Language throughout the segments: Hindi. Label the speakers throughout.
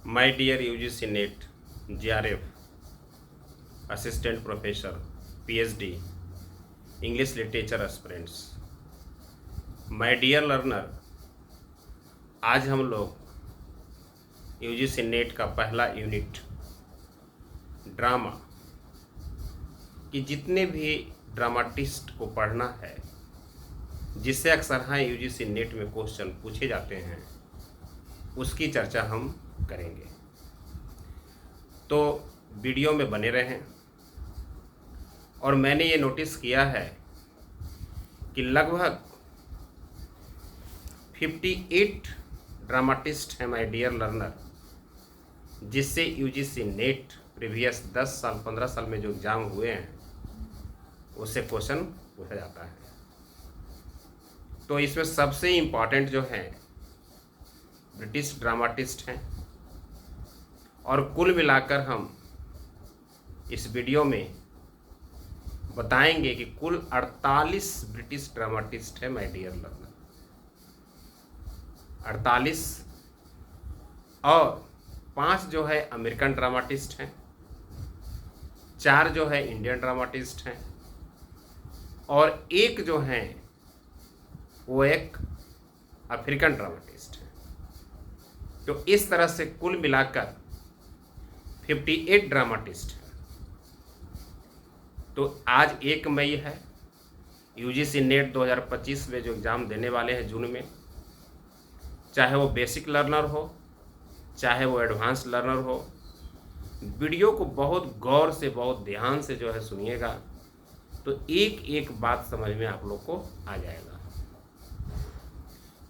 Speaker 1: My dear UGC NET, JRF, Assistant Professor, PhD, English Literature Aspirants, My dear learner, आज हम लोग UGC NET का पहला यूनिट ड्रामा कि जितने भी ड्रामाटिस्ट को पढ़ना है, जिससे अक्सर हाँ UGC NET में क्वेश्चन पूछे जाते हैं, उसकी चर्चा हम करेंगे। तो वीडियो में बने रहें। और मैंने ये नोटिस किया है कि लगभग 58 ड्रामाटिस्ट हैं माय डियर लर्नर, जिससे UGC नेट प्रीवियस 10 साल 15 साल में जो एग्ज़ाम हुए हैं उससे क्वेश्चन पूछा जाता है। तो इसमें सबसे इम्पॉर्टेंट जो हैं ब्रिटिश ड्रामाटिस्ट हैं, और कुल मिलाकर हम इस वीडियो में बताएंगे कि कुल 48 ब्रिटिश ड्रामाटिस्ट हैं माय डियर लर्नर। 48 और 5 जो है अमेरिकन ड्रामाटिस्ट हैं, 4 जो है इंडियन ड्रामाटिस्ट हैं, और एक जो हैं वो एक अफ्रीकन ड्रामाटिस्ट है। तो इस तरह से कुल मिलाकर 58 ड्रामाटिस्ट हैं। तो आज 1 मई है। UGC नेट 2025 में जो एग्ज़ाम देने वाले हैं जून में, चाहे वो बेसिक लर्नर हो चाहे वो एडवांस लर्नर हो, वीडियो को बहुत गौर से बहुत ध्यान से जो है सुनिएगा, तो एक एक बात समझ में आप लोग को आ जाएगा।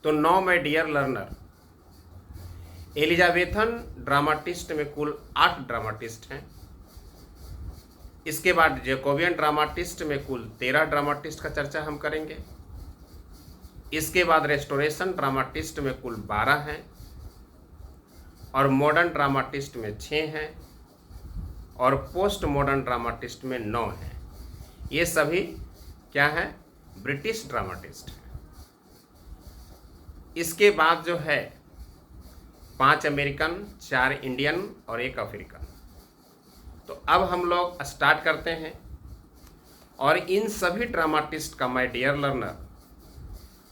Speaker 1: तो 9 my dear learner, Elizabethan dramatist में कुल 8 ड्रामाटिस्ट हैं। इसके बाद जैकोबियन ड्रामाटिस्ट में कुल 13 ड्रामाटिस्ट का चर्चा हम करेंगे। इसके बाद रेस्टोरेशन ड्रामाटिस्ट में कुल 12 हैं, और मॉडर्न ड्रामाटिस्ट में 6 हैं, और पोस्ट मॉडर्न ड्रामाटिस्ट में 9 हैं। ये सभी क्या हैं? ब्रिटिश ड्रामाटिस्ट हैं। इसके बाद जो है 5 अमेरिकन, 4 इंडियन और 1 अफ्रीकन। तो अब हम लोग स्टार्ट करते हैं, और इन सभी ड्रामाटिस्ट का माय डियर लर्नर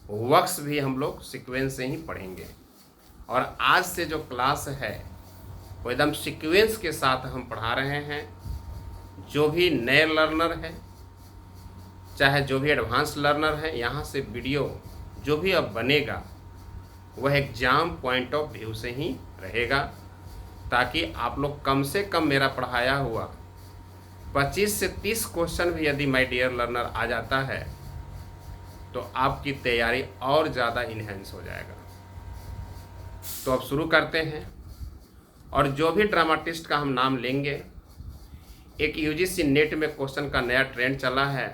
Speaker 1: वर्क्स भी हम लोग सीक्वेंस से ही पढ़ेंगे। और आज से जो क्लास है वो एकदम सीक्वेंस के साथ हम पढ़ा रहे हैं। जो भी नए लर्नर हैं, चाहे जो भी एडवांस लर्नर हैं, यहाँ से वीडियो जो भी अब बनेगा वह एग्ज़ाम पॉइंट ऑफ व्यू से ही रहेगा, ताकि आप लोग कम से कम मेरा पढ़ाया हुआ 25 से 30 क्वेश्चन भी यदि माय डियर लर्नर आ जाता है तो आपकी तैयारी और ज़्यादा इन्हेंस हो जाएगा। तो अब शुरू करते हैं। और जो भी ड्रामाटिस्ट का हम नाम लेंगे, एक UGC नेट में क्वेश्चन का नया ट्रेंड चला है,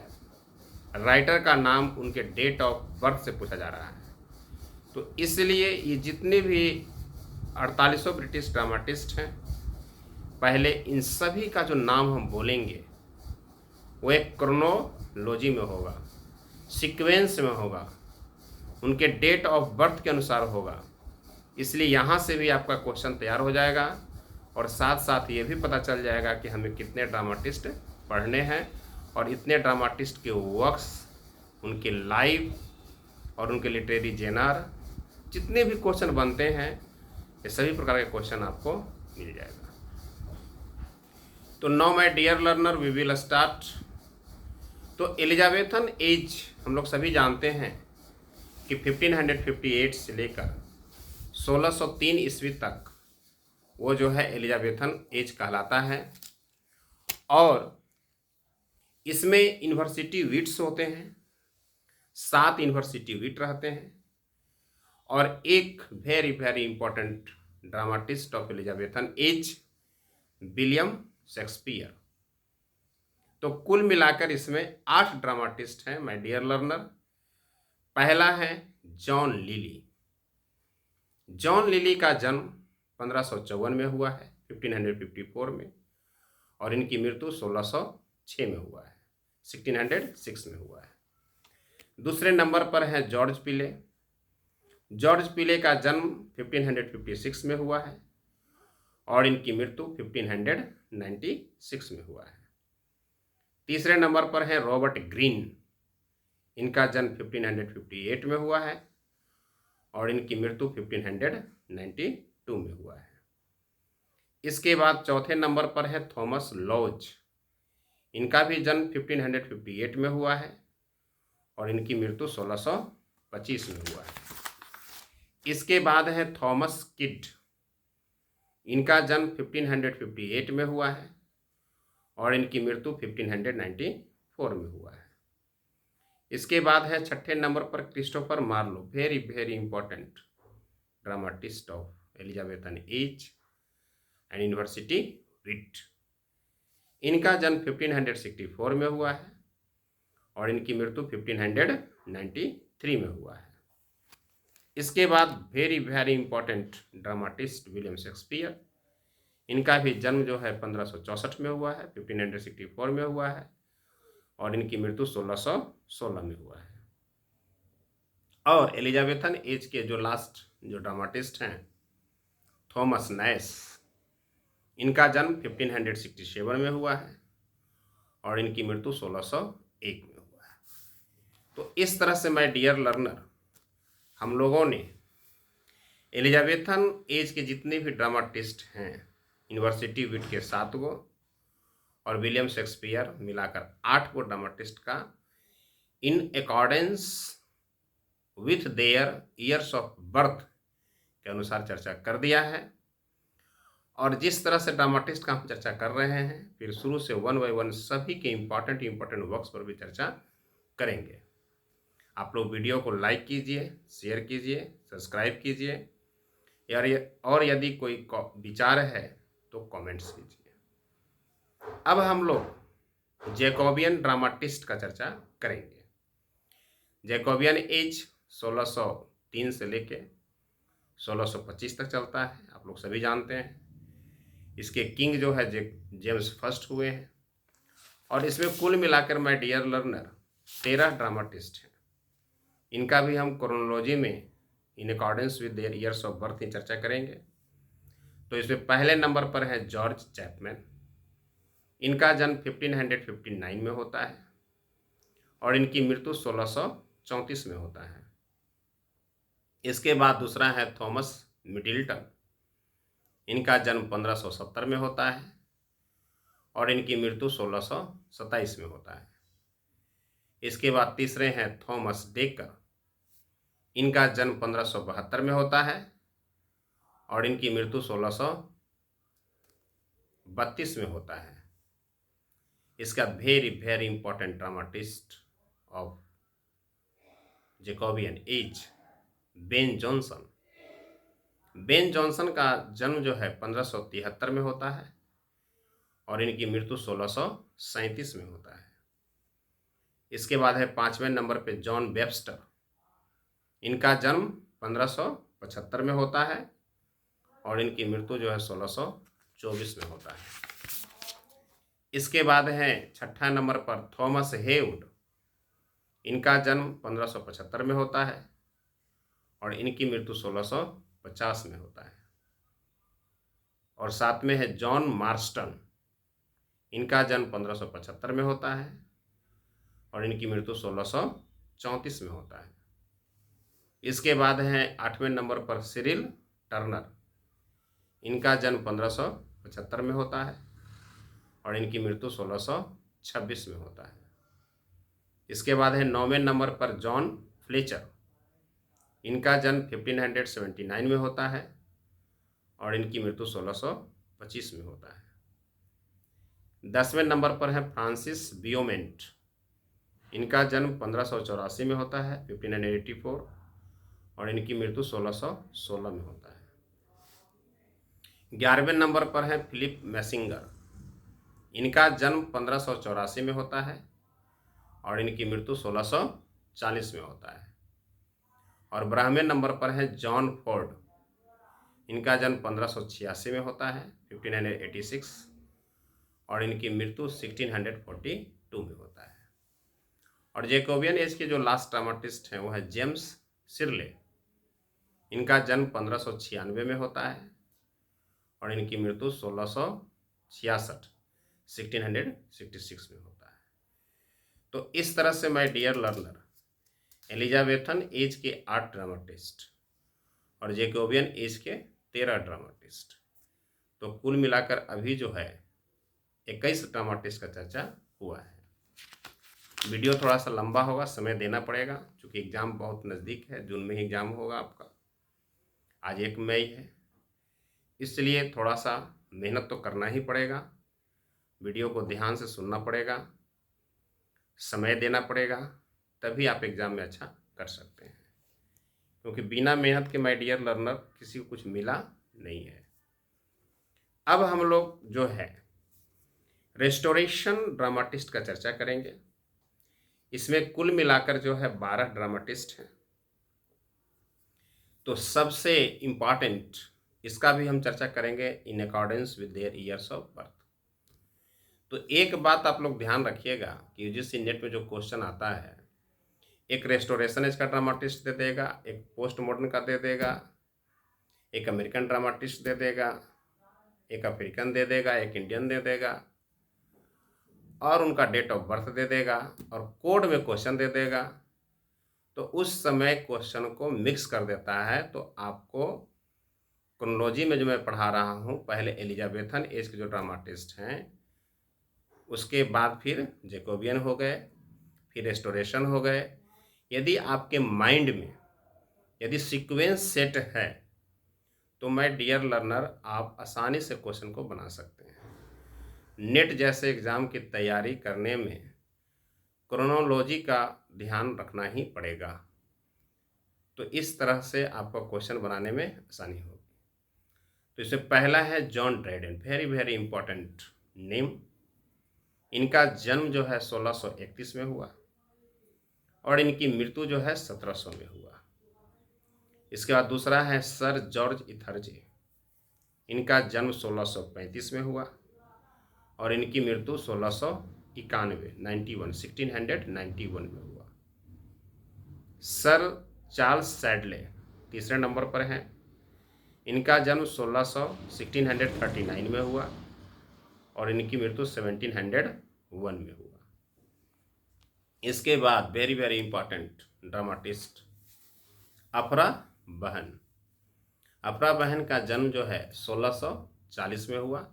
Speaker 1: राइटर का नाम उनके डेट ऑफ बर्थ से पूछा जा रहा है। तो इसलिए ये जितने भी 48 ब्रिटिश ड्रामाटिस्ट हैं, पहले इन सभी का जो नाम हम बोलेंगे वो एक क्रोनोलॉजी में होगा, सीक्वेंस में होगा, उनके डेट ऑफ बर्थ के अनुसार होगा। इसलिए यहाँ से भी आपका क्वेश्चन तैयार हो जाएगा, और साथ साथ ये भी पता चल जाएगा कि हमें कितने ड्रामाटिस्ट पढ़ने हैं, और इतने ड्रामाटिस्ट के वर्क्स, उनके लाइव और उनके लिटरेरी जेनर, जितने भी क्वेश्चन बनते हैं, ये सभी प्रकार के क्वेश्चन आपको मिल जाएगा। तो now my dear learner, we will start. तो एलिजाबेथन एज हम लोग सभी जानते हैं कि 1558 से लेकर 1603 ईस्वी तक वो जो है एलिजाबेथन एज कहलाता है। और इसमें यूनिवर्सिटी वीट्स होते हैं, 7 यूनिवर्सिटी वीट रहते हैं, और एक very very important dramatist of Elizabethan as, William Shakespeare. तो कुल मिलाकर इसमें 8 ड्रामाटिस्ट हैं माय डियर लर्नर। पहला है जॉन लिली। जॉन लिली का जन्म 1554 में हुआ है, 1554 में, और इनकी मृत्यु 1606 में हुआ है, 1606 में हुआ है। दूसरे नंबर पर है जॉर्ज पिले। जॉर्ज पिले का जन्म 1556 में हुआ है, और इनकी मृत्यु 1596 में हुआ है। तीसरे नंबर पर है रॉबर्ट ग्रीन। इनका जन्म 1558 में हुआ है और इनकी मृत्यु 1592 में हुआ है। इसके बाद चौथे नंबर पर है थॉमस लॉज। इनका भी जन्म 1558 में हुआ है और इनकी मृत्यु 1625 में हुआ है। इसके बाद है थॉमस किड। इनका जन्म 1558 में हुआ है और इनकी मृत्यु 1594 में हुआ है। इसके बाद है छठे नंबर पर Christopher Marlowe, very very important dramatist of Elizabethan age and university wit. इनका जन्म 1564 में हुआ है और इनकी मृत्यु 1593 में हुआ है। इसके बाद very very important dramatist William Shakespeare. इनका भी जन्म जो है 1564 में हुआ है, 1564 में हुआ है और इनकी मृत्यु 1616 में हुआ है। और एलिजाबेथन एज के जो लास्ट जो ड्रामाटिस्ट हैं थॉमस नैश। इनका जन्म 1567 में हुआ है और इनकी मृत्यु 1601 में हुआ है। तो इस तरह से माय डियर लर्नर, हम लोगों ने एलिजाबेथन एज के जितने भी ड्रामाटिस्ट हैं, यूनिवर्सिटी विट के 7 गो और विलियम शेक्सपियर मिलाकर 8 गो ड्रामाटिस्ट का in accordance with their years of birth के अनुसार चर्चा कर दिया है। और जिस तरह से ड्रामाटिस्ट का हम चर्चा कर रहे हैं, फिर शुरू से 1 बाय 1 सभी के इम्पॉर्टेंट वर्क्स पर भी चर्चा करेंगे। आप लोग वीडियो को लाइक कीजिए, शेयर कीजिए, सब्सक्राइब कीजिए और यदि कोई विचार है तो कमेंट्स कीजिए। अब हम लोग जैकोबियन ड्रामाटिस्ट का चर्चा करेंगे। जैकोबियन एज 1603 से लेके 1625 तक चलता है, आप लोग सभी जानते हैं। इसके किंग जो है जेम्स फर्स्ट हुए हैं और इसमें कुल मिलाकर माय डियर लर्नर 13 ड्रामाटिस्ट हैं। इनका भी हम क्रोनोलॉजी में in accordance with their years of birth की चर्चा करेंगे। तो इसमें पहले नंबर पर है जॉर्ज चैपमैन। इनका जन्म 1559 में होता है और इनकी मृत्यु 1634 में होता है। इसके बाद दूसरा है थॉमस मिडिल्टन। इनका जन्म 1570 में होता है और इनकी मृत्यु 1627 में होता है। इसके बाद तीसरे हैं थॉमस डेकर। इनका जन्म 1572 में होता है और इनकी मृत्यु 1632 में होता है। इसका very very important dramatist of Jacobian as Ben Jonson. Ben Jonson का जन्म जो है 1573 में होता है और इनकी मृत्यु 1637 में होता है। इसके बाद है 5वें नंबर पे जॉन वेबस्टर। इनका जन्म 1575 में होता है और इनकी मृत्यु जो है 1624 में होता है। इसके बाद है 6ठा नंबर पर थॉमस हेवुड। इनका जन्म 1575 में होता है और इनकी मृत्यु 1650 में होता है। और 7 में है जॉन मार्स्टन। इनका जन्म 1575 में होता है और इनकी मृत्यु 1634 में होता है। इसके बाद है 8वें नंबर पर सिरिल टर्नर। इनका जन्म 1575 में होता है और इनकी मृत्यु 1626 में होता है। इसके बाद है 9वें नंबर पर जॉन फ्लेचर। इनका जन्म 1579 में होता है और इनकी मृत्यु 1625 में होता है। 10वें नंबर पर है फ्रांसिस बियोमेंट। इनका जन्म 1584 में होता है 1584 और इनकी मृत्यु 1616 में होता है। 11वें नंबर पर है फिलिप मैसिंगर। इनका जन्म 1584 में होता है और इनकी मृत्यु 1640 में होता है। और 12वें नंबर पर है जॉन फोर्ड। इनका जन्म 1586 में होता है 1586 और इनकी मृत्यु 1642 में होता है। और जैकोबियन एज के जो लास्ट ड्रामाटिस्ट हैं वो है जेम्स सिरले। इनका जन्म 1596 में होता है और इनकी मृत्यु 1666 1666 में होता है। तो इस तरह से my dear learner, Elizabethan age के 8 ड्रामाटिस्ट और जैकोबियन एज के 13 ड्रामाटिस्ट, तो कुल मिलाकर अभी जो है 21 ड्रामाटिस्ट का चर्चा हुआ है। वीडियो थोड़ा सा लंबा होगा, समय देना पड़ेगा क्योंकि एग्ज़ाम बहुत नज़दीक है, जून में ही एग्ज़ाम होगा आपका। आज 1 मई है, इसलिए थोड़ा सा मेहनत तो करना ही पड़ेगा, वीडियो को ध्यान से सुनना पड़ेगा, समय देना पड़ेगा, तभी आप एग्ज़ाम में अच्छा कर सकते हैं। क्योंकि बिना मेहनत के माय डियर लर्नर किसी को कुछ मिला नहीं है। अब हम लोग जो है रेस्टोरेशन ड्रामाटिस्ट का चर्चा करेंगे। इसमें कुल मिलाकर जो है 12 ड्रामाटिस्ट हैं। तो सबसे इम्पॉर्टेंट इसका भी हम चर्चा करेंगे in accordance with their years of birth. तो एक बात आप लोग ध्यान रखिएगा कि यूजीसी नेट में जो क्वेश्चन आता है, एक रेस्टोरेशन एज का ड्रामाटिस्ट दे देगा, एक पोस्ट मॉडर्न का दे देगा, एक अमेरिकन ड्रामाटिस्ट दे देगा, एक अफ्रीकन दे देगा, एक इंडियन दे देगा और उनका डेट ऑफ बर्थ दे देगा और कोड में क्वेश्चन दे देगा। तो उस समय क्वेश्चन को मिक्स कर देता है। तो आपको क्रोनोलॉजी में जो मैं पढ़ा रहा हूँ, पहले एलिजाबेथन एज के जो ड्रामाटिस्ट हैं, उसके बाद फिर जैकोबियन हो गए, फिर रेस्टोरेशन हो गए। यदि आपके माइंड में यदि सीक्वेंस सेट है तो माय डियर लर्नर आप आसानी से क्वेश्चन को बना सकते हैं। नेट जैसे एग्ज़ाम की तैयारी करने में क्रोनोलॉजी का ध्यान रखना ही पड़ेगा। तो इस तरह से आपको क्वेश्चन बनाने में आसानी होगी। तो इससे पहला है John Dryden, very very important name. इनका जन्म जो है 1631 में हुआ और इनकी मृत्यु जो है 1700 में हुआ। इसके बाद दूसरा है सर जॉर्ज इथरजे। इनका जन्म 1635 में हुआ और इनकी मृत्यु 1691 में हुआ। सर चार्ल्स सैडले तीसरे नंबर पर हैं। इनका जन्म 1639 में हुआ और इनकी मृत्यु 1701 में हुआ। इसके बाद वेरी वेरी इंपॉर्टेंट ड्रामाटिस्ट अफरा बहन। अफरा बहन का जन्म जो है 1640 में हुआ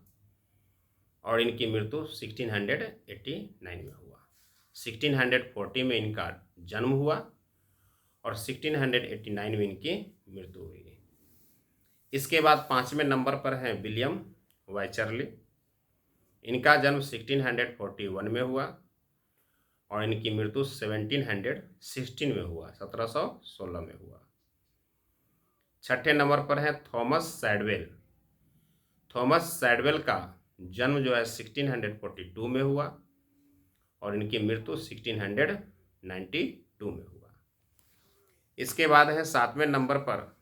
Speaker 1: और इनकी मृत्यु 1689 में हुआ। 1640 में इनका जन्म हुआ और 1689 में इनकी मृत्यु हुई। इसके बाद 5वें नंबर पर हैं विलियम वाइचरली। इनका जन्म 1641 में हुआ और इनकी मृत्यु 1716 में हुआ, 1716 में हुआ। 6ठे नंबर पर है थॉमस सैडवेल। थॉमस सैडवेल का जन्म जो है 1642 में हुआ और इनकी मृत्यु 1692 में हुआ। इसके बाद है 7वें नंबर पर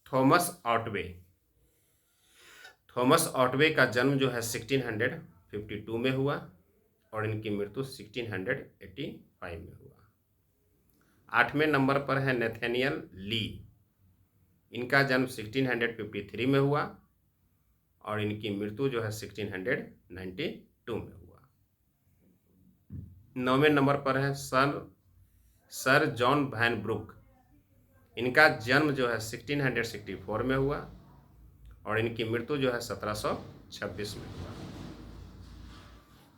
Speaker 1: थॉमस ऑटवे। थॉमस ऑटवे का जन्म जो है 1652 में हुआ और इनकी मृत्यु 1685 में हुआ। 8वें नंबर पर है नेथेनियल ली। इनका जन्म 1653 में हुआ और इनकी मृत्यु जो है 1692 में हुआ। 9वें नंबर पर है सर जॉन वैन ब्रुक। इनका जन्म जो है 1664 में हुआ और इनकी मृत्यु जो है 1726 में हुआ।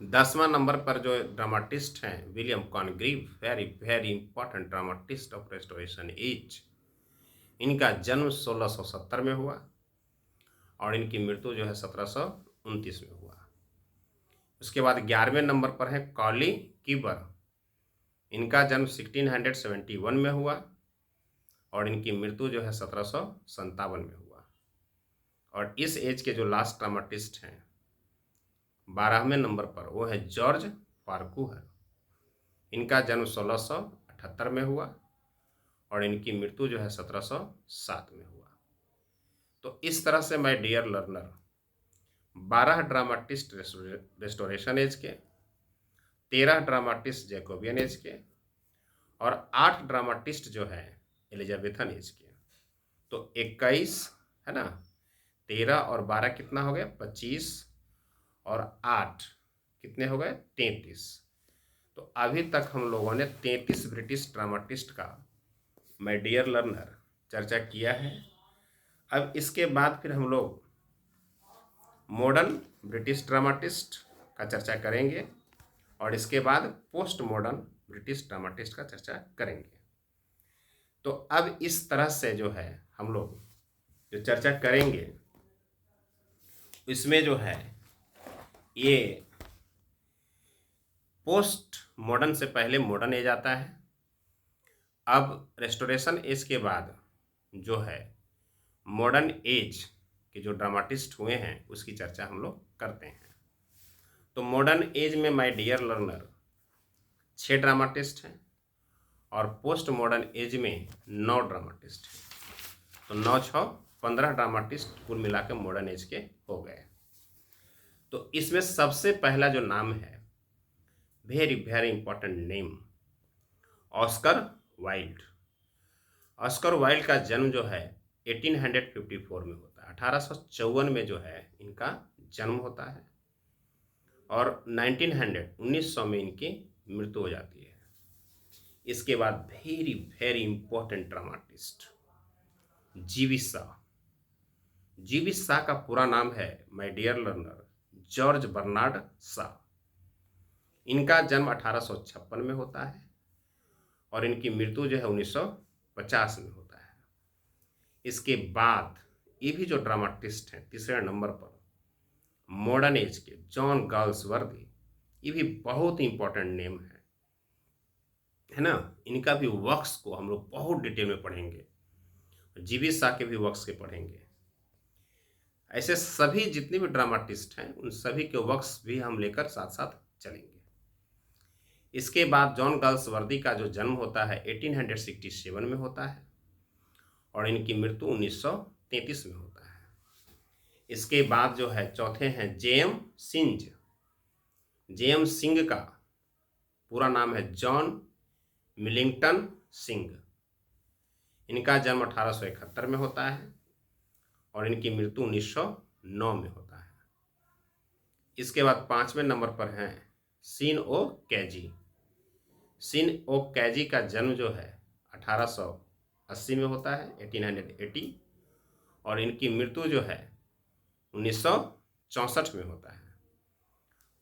Speaker 1: 10वां नंबर पर जो ड्रामाटिस्ट हैं William Congreve, very very important dramatist of restoration age. इनका जन्म 1670 में हुआ और इनकी मृत्यु जो है 1729 में हुआ। उसके बाद 11वें नंबर पर है कॉली कीबर। इनका जन्म 1671 में हुआ और इनकी मृत्यु जो है 1757 में हुआ। और इस एज के जो लास्ट ड्रामाटिस्ट हैं 12वें नंबर पर, वो है जॉर्ज फारकूहर। इनका जन्म 1678 में हुआ और इनकी मृत्यु जो है 1707 में हुआ। तो इस तरह से my dear learner 12 dramatist restoration age के, 13 ड्रामाटिस्ट जैकोबियन एज के और 8 ड्रामाटिस्ट जो है एलिजाबेथन एज के। तो 21 है ना, 13 और 12 कितना हो गया? 25 और 8 कितने हो गए? 33। तो अभी तक हम लोगों ने 33 ब्रिटिश ड्रामाटिस्ट का माय डियर लर्नर चर्चा किया है। अब इसके बाद फिर हम लोग मॉडर्न ब्रिटिश ड्रामाटिस्ट का चर्चा करेंगे और इसके बाद पोस्ट मॉडर्न ब्रिटिश ड्रामाटिस्ट का चर्चा करेंगे। तो अब इस तरह से जो है हम लोग जो चर्चा करेंगे इसमें जो है ये पोस्ट मॉडर्न से पहले मॉडर्न एज आता है। अब रेस्टोरेशन एज के बाद जो है मॉडर्न एज के जो ड्रामाटिस्ट हुए हैं उसकी चर्चा हम लोग करते हैं। तो मॉडर्न एज में माय डियर लर्नर 6 ड्रामाटिस्ट हैं और पोस्ट मॉडर्न एज में 9 ड्रामाटिस्ट हैं। तो 9 6 15 ड्रामाटिस्ट कुल मिलाकर मॉडर्न एज के हो गए। तो इसमें सबसे पहला जो नाम है, very very important name, Oscar Wilde. Oscar Wilde का जन्म जो है 1854 में होता है, 1854 में जो है इनका जन्म होता है और 1900 में इनकी मृत्यु हो जाती है। इसके बाद वेरी वेरी इंपॉर्टेंट ड्रामाटिस्ट जीवी शाह। जीवी शाह का पूरा नाम है my dear learner George Bernard Shaw. इनका जन्म 1856 में होता है और इनकी मृत्यु जो है 1950 में होता है। इसके बाद ये भी जो ड्रामाटिस्ट हैं तीसरे नंबर पर मॉडर्न एज के जॉन गाल्सवर्दी, ये भी बहुत इंपॉर्टेंट नेम है ना। इनका भी वर्क्स को हम लोग बहुत डिटेल में पढ़ेंगे, जीवी शाह के भी वर्क्स के पढ़ेंगे। ऐसे सभी जितने भी ड्रामाटिस्ट हैं उन सभी के वर्क्स भी हम लेकर साथ साथ चलेंगे। इसके बाद जॉन गाल्सवर्दी का जो जन्म होता है 1867 में होता है और इनकी मृत्यु 1933 में होता है। इसके बाद जो है चौथे हैं जेएम सिंह। जेएम सिंह का पूरा नाम है जॉन मिलिंगटन सिंह। इनका जन्म 1871 में होता है और इनकी मृत्यु 1909 में होता है। इसके बाद 5वें नंबर पर हैं सीन ओ कैजी। सीन ओ कैजी का जन्म जो है 1880 में होता है, 1880, और इनकी मृत्यु जो है 1964 में होता है।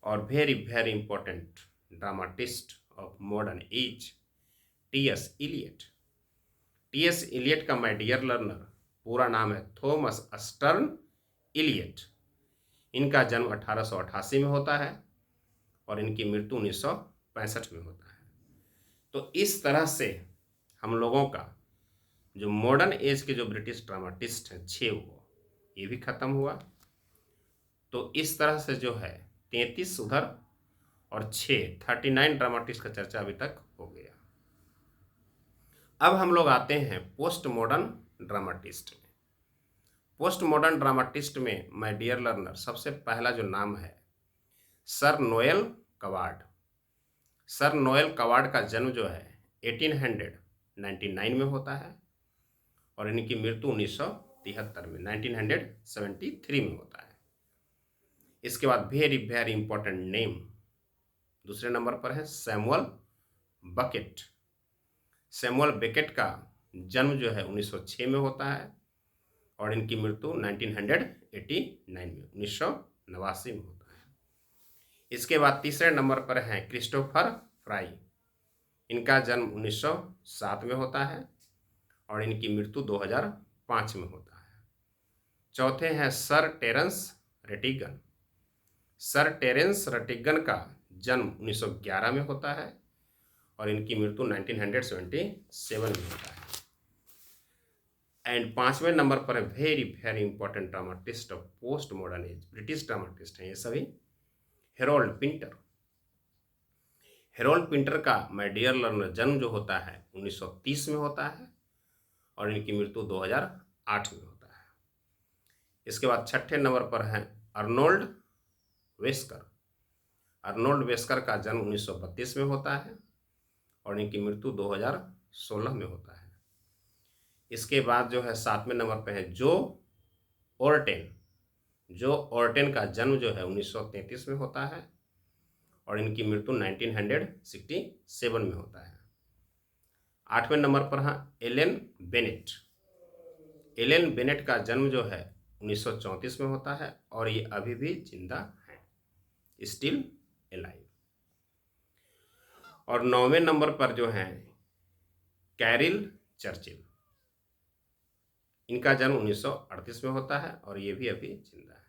Speaker 1: और very very important dramatist of modern age TS Eliot. TS Eliot का माय डियर लर्नर पूरा नाम है थॉमस अस्टर्न इलियट। इनका जन्म 1888 में होता है और इनकी मृत्यु 1965 में होता है। तो इस तरह से हम लोगों का जो मॉडर्न एज के जो ब्रिटिश ड्रामाटिस्ट हैं 6 वो ये भी खत्म हुआ। तो इस तरह से जो है 33 उधर और 39 ड्रामाटिस्ट का चर्चा अभी तक हो गया। अब हम लोग आते हैं पोस्ट मॉडर्न ड्रामाटिस्ट में। पोस्ट मॉडर्न ड्रामाटिस्ट में माय डियर लर्नर सबसे पहला जो नाम है sir Noel coward. Sir Noel coward का जन्म जो है 1899 में होता है और इनकी मृत्यु 1973 में 1973 में होता है। इसके बाद वेरी वेरी इंपॉर्टेंट नेम दूसरे नंबर पर है सैमुअल बकेट। सैमुअल बेकेट का जन्म जो है 1906 में होता है और इनकी मृत्यु 1989 में 1989 में होता है। इसके बाद तीसरे नंबर पर हैं क्रिस्टोफर फ्राई। इनका जन्म 1907 में होता है और इनकी मृत्यु 2005 में होता है। चौथे हैं sir Terence Rattigan. Sir Terence Rattigan का जन्म 1911 में होता है और इनकी मृत्यु 1977 में होता है। एंड 5वें नंबर पर है very very important dramatist of post modern age, British dramatist हैं ये सभी, हेरोल्ड पिंटर। हेरोल्ड पिंटर का माय डियर लर्नर जन्म जो होता है 1930 में होता है और इनकी मृत्यु 2008 में होता है। इसके बाद 6ठे नंबर पर हैं अर्नोल्ड वेस्कर। अर्नोल्ड वेस्कर का जन्म 1932 में होता है और इनकी मृत्यु 2016 में होता है। इसके बाद जो है 7वें नंबर पे है जो ओर्टेन। जो ऑर्टेन का जन्म जो है 1933 में होता है और इनकी मृत्यु 1967 में होता है। 8वें नंबर पर है एलन बेनेट। एलन बेनेट का जन्म जो है 1934 में होता है और ये अभी भी जिंदा है, स्टिल एलाइव। और 9वें नंबर पर जो है कैरिल चर्चिल। इनका जन्म 1938 में होता है और ये भी अभी जिंदा है।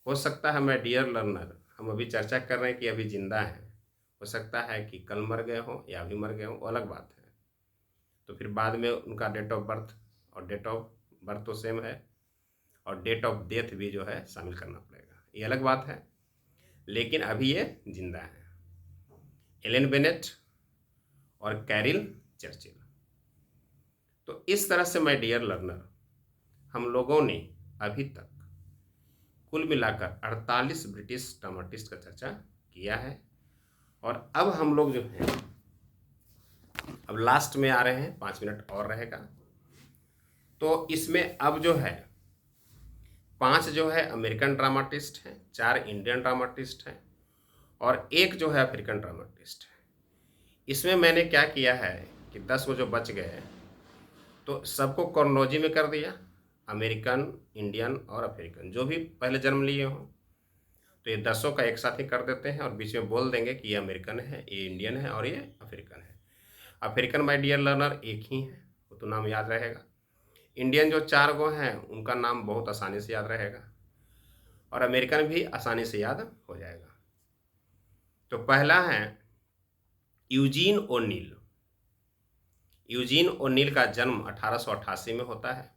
Speaker 1: हो सकता है माय डियर लर्नर, हम अभी चर्चा कर रहे हैं कि अभी जिंदा हैं, हो सकता है कि कल मर गए हों या अभी मर गए हों, वो अलग बात है। तो फिर बाद में उनका डेट ऑफ बर्थ और डेट ऑफ बर्थ तो सेम है और डेट ऑफ डेथ भी जो है शामिल करना पड़ेगा, ये अलग बात है, लेकिन अभी ये जिंदा है, एलन बेनेट और कैरिल चर्चिल। तो इस तरह से माय डियर लर्नर हम लोगों ने अभी तक कुल मिलाकर 48 ब्रिटिश ड्रामाटिस्ट का चर्चा किया है। और अब हम लोग जो है अब लास्ट में आ रहे हैं, 5 मिनट और रहेगा। तो इसमें अब जो है 5 जो है अमेरिकन ड्रामाटिस्ट हैं, 4 इंडियन ड्रामाटिस्ट हैं और 1 जो है अफ्रीकन ड्रामाटिस्ट है। इसमें मैंने क्या किया है कि 10 वो जो बच गए तो सबको क्रोनोलॉजी में कर दिया, अमेरिकन, इंडियन और अफ्रीकन, जो भी पहले जन्म लिए हों तो ये 10 का एक साथ ही कर देते हैं और बीच में बोल देंगे कि ये अमेरिकन है, ये इंडियन है और ये अफ्रीकन है। अफ्रीकन माय डियर लर्नर एक ही है, वो तो नाम याद रहेगा। इंडियन जो 4 गो हैं उनका नाम बहुत आसानी से याद रहेगा और अमेरिकन भी आसानी से याद हो जाएगा। तो पहला है यूजीन ओनील। यूजीन ओनील का जन्म 1888 में होता है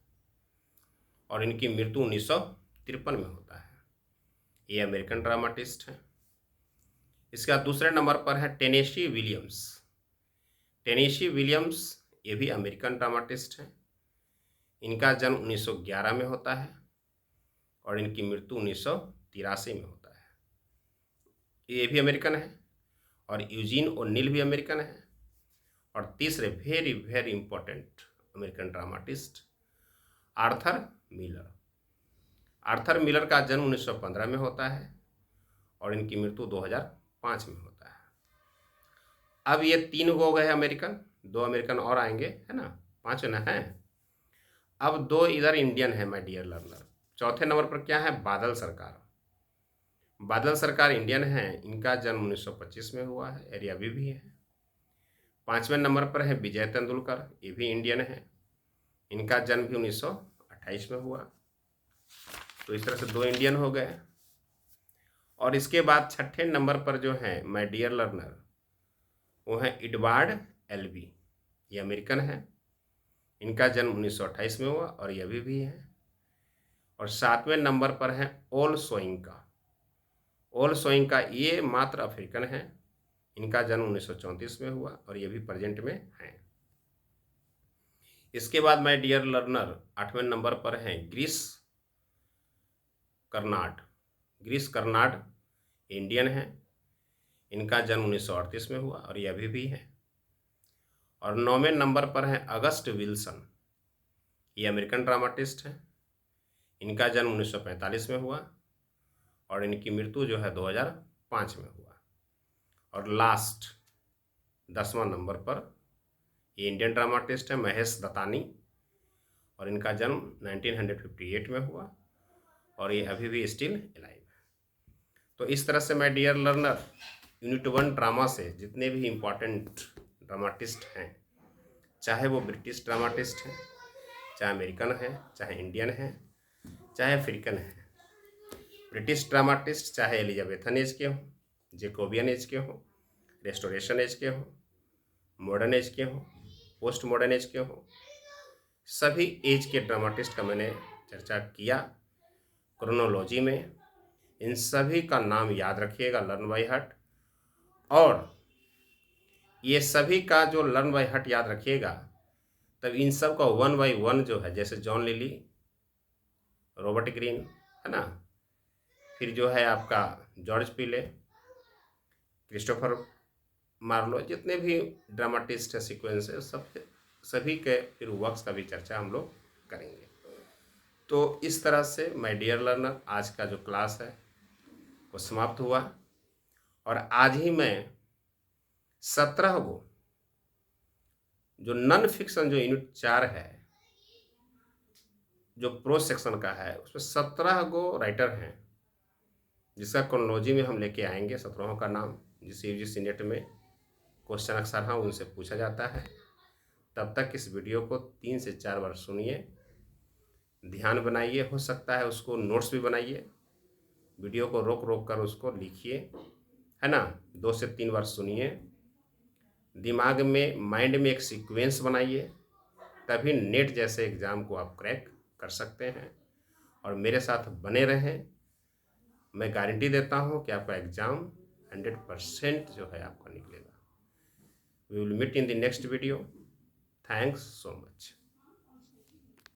Speaker 1: और इनकी मृत्यु 1953 में होता है। ये अमेरिकन ड्रामाटिस्ट हैं। इसका दूसरे नंबर पर है टेनेसी विलियम्स। टेनेसी विलियम्स ये भी अमेरिकन ड्रामाटिस्ट हैं। इनका जन्म 1911 में होता है और इनकी मृत्यु 1983 में होता है। ये भी अमेरिकन है। और यूजीन ओनील भी अमेरिकन है। और तीसरे very very important American dramatist Arthur Miller. Arthur Miller का जन्म 1915 में होता है और इनकी मृत्यु 2005 में होता है। अब ये 3 हो गए अमेरिकन, 2 अमेरिकन और आएंगे, है ना, 5 ना है। अब 2 इधर इंडियन है माय डियर लर्नर। चौथे नंबर पर क्या है, बादल सरकार। बादल सरकार इंडियन है, इनका जन्म 1925 में हुआ है और ये अभी भी है। 5वें नंबर पर है विजय तेंदुलकर, ये भी इंडियन है, इनका जन्म भी 1928 में हुआ। तो इस तरह से 2 इंडियन हो गए। और इसके बाद 6ठे नंबर पर जो है माय डियर लर्नर वो है एडवर्ड एल्बी। ये अमेरिकन है, इनका जन्म 1928 में हुआ और ये अभी भी है। और 7वें नंबर पर है ओल सोइंका। ओल सोइंका ये मात्र अफ्रीकन है, इनका जन्म 1934 में हुआ और ये भी प्रेजेंट में है। इसके बाद माय डियर लर्नर 8वें नंबर पर है ग्रीस कर्नाड। ग्रीस कर्नाड इंडियन है, इनका जन्म 1938 में हुआ और ये अभी भी है। और 9वें नंबर पर है अगस्ट विल्सन। ये अमेरिकन ड्रामाटिस्ट हैं, इनका जन्म 1945 में हुआ और इनकी मृत्यु जो है 2005 में हुआ। और लास्ट 10वां नंबर पर ये इंडियन ड्रामाटिस्ट है महेश दत्तानी और इनका जन्म 1958 में हुआ और ये अभी भी स्टिल एलाइव है। तो इस तरह से my dear learner unit 1 drama से जितने भी इम्पॉर्टेंट ड्रामाटिस्ट हैं, चाहे वो ब्रिटिश ड्रामाटिस्ट हैं, चाहे अमेरिकन हैं, चाहे इंडियन हैं, चाहे अफ्रीकन हैं, ब्रिटिश ड्रामाटिस्ट चाहे एलिजाबेथन एज के हों, जेकोबियन एज के हों, रेस्टोरेशन एज के हों, मॉडर्न एज के हों, पोस्ट मॉडर्न एज के हों, सभी एज के ड्रामाटिस्ट का मैंने चर्चा किया क्रोनोलॉजी में। इन सभी का नाम याद रखिएगा लर्न बाय हार्ट। और ये सभी का जो लर्न बाय हार्ट याद रखिएगा, तब इन सब का 1 बाय 1 जो है, जैसे जॉन लिली, रॉबर्ट ग्रीन, है ना, फिर जो है आपका जॉर्ज पीले, क्रिस्टोफर मार्लो, जितने भी ड्रामाटिस्ट है, सीक्वेंस है, सब सभी के फिर वर्क्स का भी चर्चा हम लोग करेंगे। तो इस तरह से माय डियर लर्नर, आज का जो क्लास है वो समाप्त हुआ। और आज ही मैं 17 गो जो नॉन फिक्शन जो यूनिट 4 है, जो प्रोज सेक्शन का है, उसमें 17 गो राइटर हैं जिसका क्रोनोलॉजी में हम लेके आएंगे। 17 का नाम जिस यूजीसी नेट में क्वेश्चन अक्सर हाँ उनसे पूछा जाता है। तब तक इस वीडियो को 3 से 4 बार सुनिए, ध्यान बनाइए, हो सकता है उसको नोट्स भी बनाइए, वीडियो को रोक रोक कर उसको लिखिए, है ना। 2 से 3 बार सुनिए, दिमाग में माइंड में एक सीक्वेंस बनाइए, तभी नेट जैसे एग्ज़ाम को आप क्रैक कर सकते हैं। और मेरे साथ बने रहें, मैं गारंटी देता हूँ कि आपका एग्ज़ाम 100% जो है आपका निकलेगा। We will meet in the next video. Thanks so much.